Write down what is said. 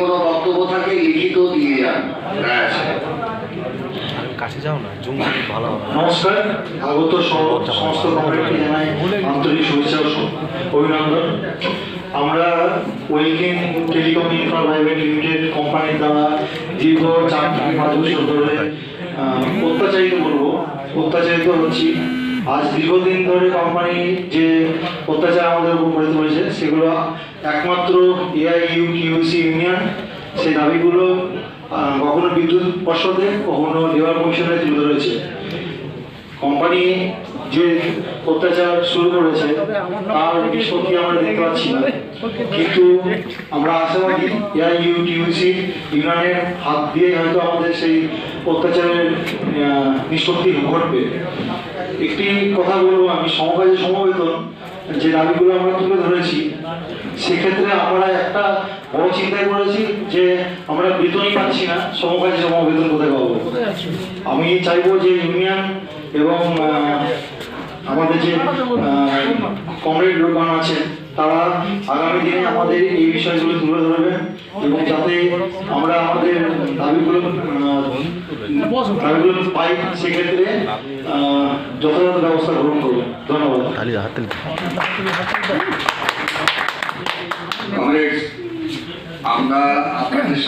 কোনো বক্তব্য থাকে লিখিত দিয়ে যান। কাছে যাও না, জুম ভালো হবে। নমস্কার, আগত সমস্ত কমিটিকে জানাই আন্তরিক শুভেচ্ছা ও অভিনন্দন। আমরা ওয়েলকেম টেলিকম ইনফ্রা প্রাইভেট লিমিটেড কোম্পানির দ্বারা দীর্ঘ 4-5 বছর ধরে অত্যাচারিত হচ্ছি। আজ দীর্ঘদিন ধরে কোম্পানি যে অত্যাচার আমাদের উপর করে চলেছে সেগুলো একমাত্র এআইইউটিইউসি ইউনিয়ন সেই দাবিগুলো কখনো বিদ্যুৎ পর্ষদে কখনো লেবার কমিশনে তুলে ধরেছে। কোম্পানি যে অত্যাচার শুরু করেছে তার নিষ্পত্তি আমরা দেখতে পাচ্ছি না, কিন্তু আমরা আশাবাদী এআইইউটিইউসি ইউনিয়নের হাত দিয়ে হয়তো আমাদের সেই অত্যাচারের নিষ্পত্তি ঘটবে। একটি কথা বলবো, আমি সমকাজে সমবেতন যে দাবিগুলো আমরা তুলে ধরেছি সেক্ষেত্রে আমরা একটা বড় চিন্তায় করেছি যে আমরা বেতনই পাচ্ছি না, সমকাজে সমবেতন কোথায় পাবো। আমি চাইবো যে ইউনিয়ন এবং আমাদের যে কমরেড লোকগণ আছেন তারা আগামী দিনে আমাদের এই বিষয়গুলো তুলে ধরবেন এবং যাতে আমরা আমাদের দাবিগুলো পাই সেক্ষেত্রে যথাযথ ব্যবস্থা গ্রহণ করবেন। ধন্যবাদ। আমরা আপনাদের